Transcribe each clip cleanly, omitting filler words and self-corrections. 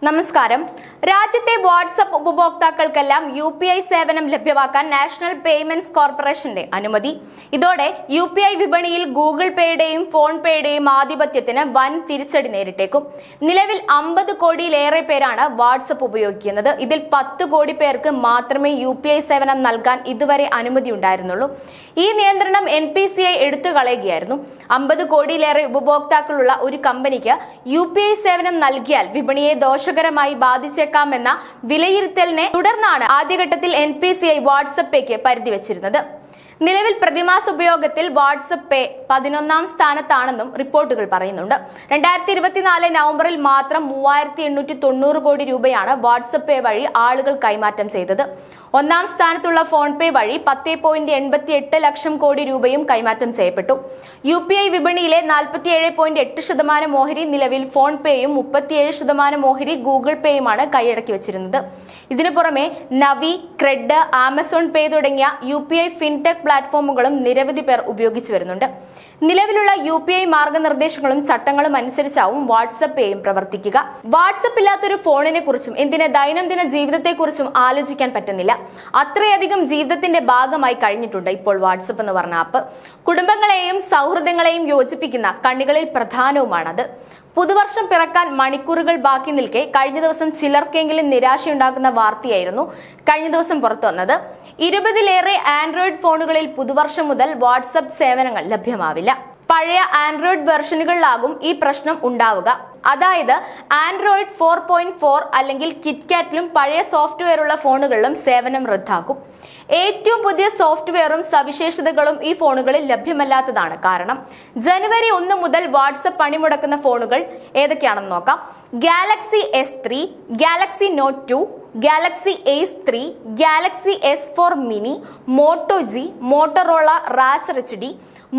നമസ്കാരം. രാജ്യത്തെ WhatsApp ഉപഭോക്താക്കൾക്കെല്ലാം UPI സേവനം ലഭ്യമാക്കാൻ നാഷണൽ പേയ്മെന്റ്സ് കോർപ്പറേഷന്റെ അനുമതി. ഇതോടെ UPI വിപണിയിൽ ഗൂഗിൾ പേയുടെയും ഫോൺ പേയുടെയും ആധിപത്യത്തിന് വൻ തിരിച്ചടി നേരിട്ടേക്കും. നിലവിൽ 50 കോടിയിലേറെ പേരാണ് വാട്സ്ആപ്പ് ഉപയോഗിക്കുന്നത്. ഇതിൽ 10 കോടി പേർക്ക് മാത്രമേ UPI സേവനം നൽകാൻ ഇതുവരെ അനുമതി ഉണ്ടായിരുന്നുള്ളൂ. ഈ നിയന്ത്രണം NPCI എടുത്തു കളയുകയായിരുന്നു. 50 കോടിയിലേറെ ഉപഭോക്താക്കളുള്ള ഒരു കമ്പനിക്ക് UPI സേവനം നൽകിയാൽ വിപണിയെ ദോഷകരമായി ബാധിച്ചേക്കാമെന്ന വിലയിരുത്തലിനെ തുടർന്നാണ് ആദ്യഘട്ടത്തിൽ NPCI വാട്സ്ആപ്പ് പേയ്ക്ക് പരിധി വെച്ചിരുന്നത്. നിലവിൽ പ്രതിമാസ ഉപയോഗത്തിൽ വാട്സ്ആപ്പ് പേ 11ാം സ്ഥാനത്താണെന്നും റിപ്പോർട്ടുകൾ പറയുന്നുണ്ട്. 2024 നവംബറിൽ മാത്രം 3890 കോടി രൂപയാണ് വാട്സ്ആപ്പ് പേ വഴി ആളുകൾ കൈമാറ്റം ചെയ്തത്. 1ാം സ്ഥാനത്തുള്ള ഫോൺ പേ വഴി 10.88 ലക്ഷം കോടി രൂപയും കൈമാറ്റം ചെയ്യപ്പെട്ടു. UPI വിപണിയിലെ 47.8% ഓഹരി നിലവിൽ ഫോൺ പേയും 37% ഓഹരി ഗൂഗിൾ പേയുമാണ് കൈയടക്കി വെച്ചിരുന്നത്. ഇതിനു പുറമെ നവി, ക്രെഡ്, ആമസോൺ പേ തുടങ്ങിയ UPI ഫിൻടെക് പ്ലാറ്റ്ഫോമുകളും നിരവധി പേർ ഉപയോഗിച്ചു വരുന്നുണ്ട്. നിലവിലുള്ള UPI മാർഗനിർദ്ദേശങ്ങളും ചട്ടങ്ങളും അനുസരിച്ചാവും വാട്സ്ആപ്പ് പേയും പ്രവർത്തിക്കുക. വാട്സ്ആപ്പ് ഇല്ലാത്തൊരു ഫോണിനെ കുറിച്ചും എന്തിന് ദൈനംദിന ജീവിതത്തെക്കുറിച്ചും ആലോചിക്കാൻ പറ്റുന്നില്ല. അത്രയധികം ജീവിതത്തിന്റെ ഭാഗമായി കഴിഞ്ഞിട്ടുണ്ട് ഇപ്പോൾ വാട്സ്ആപ്പ് എന്ന് പറഞ്ഞ ആപ്പ്. കുടുംബങ്ങളെയും സൗഹൃദങ്ങളെയും യോജിപ്പിക്കുന്ന കണ്ണികളിൽ പ്രധാനവുമാണത്. പുതുവർഷം പിറക്കാൻ മണിക്കൂറുകൾ ബാക്കി നിൽക്കെ കഴിഞ്ഞ ദിവസം ചിലർക്കെങ്കിലും നിരാശയുണ്ടാക്കുന്ന വാർത്തയായിരുന്നു കഴിഞ്ഞ ദിവസം പുറത്തു വന്നത്. 20ലേറെ ആൻഡ്രോയിഡ് ഫോണുകളിൽ പുതുവർഷം മുതൽ വാട്സ്ആപ്പ് സേവനങ്ങൾ ലഭ്യമാവില്ല. പഴയ ആൻഡ്രോയിഡ് വെർഷനുകളിലാകും ഈ പ്രശ്നം ഉണ്ടാവുക. അതായത് ആൻഡ്രോയിഡ് 4.4 അല്ലെങ്കിൽ കിറ്റ്കാറ്റിലും പഴയ സോഫ്റ്റ്വെയറുള്ള ഫോണുകളിലും സേവനം റദ്ദാക്കും. ഏറ്റവും പുതിയ സോഫ്റ്റ്വെയറും സവിശേഷതകളും ഈ ഫോണുകളിൽ ലഭ്യമല്ലാത്തതാണ് കാരണം. ജനുവരി 1 മുതൽ വാട്സ്ആപ്പ് പണിമുടക്കുന്ന ഫോണുകൾ ഏതൊക്കെയാണെന്ന് നോക്കാം. Galaxy S3, Galaxy Note 2, Galaxy Ace 3, Galaxy S4 mini, Moto G, Motorola Razr HD,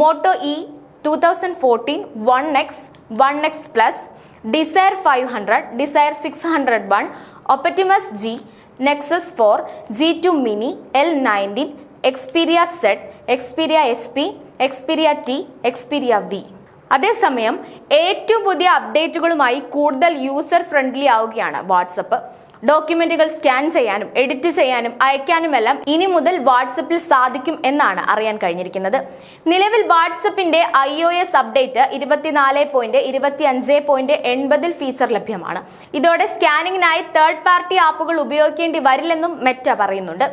Moto E 2014, 1X, 1X Plus, Desire 500, Desire 601, Optimus G, Nexus 4, G2 Mini, L19, Xperia Z, Xperia SP, Xperia T, Xperia V. അതേസമയം ഏറ്റവും പുതിയ അപ്ഡേറ്റുകളുമായി കൂടുതൽ user friendly ആവുകയാണ് WhatsApp. ഡോക്യുമെന്റുകൾ scan ചെയ്യാനും edit ചെയ്യാനും അയക്കാനുമെല്ലാം ഇനി മുതൽ വാട്സ്ആപ്പിൽ സാധിക്കും എന്നാണ് അറിയാൻ കഴിഞ്ഞിരിക്കുന്നത്. നിലവിൽ വാട്സ്ആപ്പിന്റെ iOS അപ്ഡേറ്റ് 24.25.80 ഫീച്ചർ ലഭ്യമാണ്. ഇതോടെ സ്കാനിങ്ങിനായി തേർഡ് പാർട്ടി ആപ്പുകൾ ഉപയോഗിക്കേണ്ടി വരില്ലെന്നും മെറ്റ പറയുന്നുണ്ട്.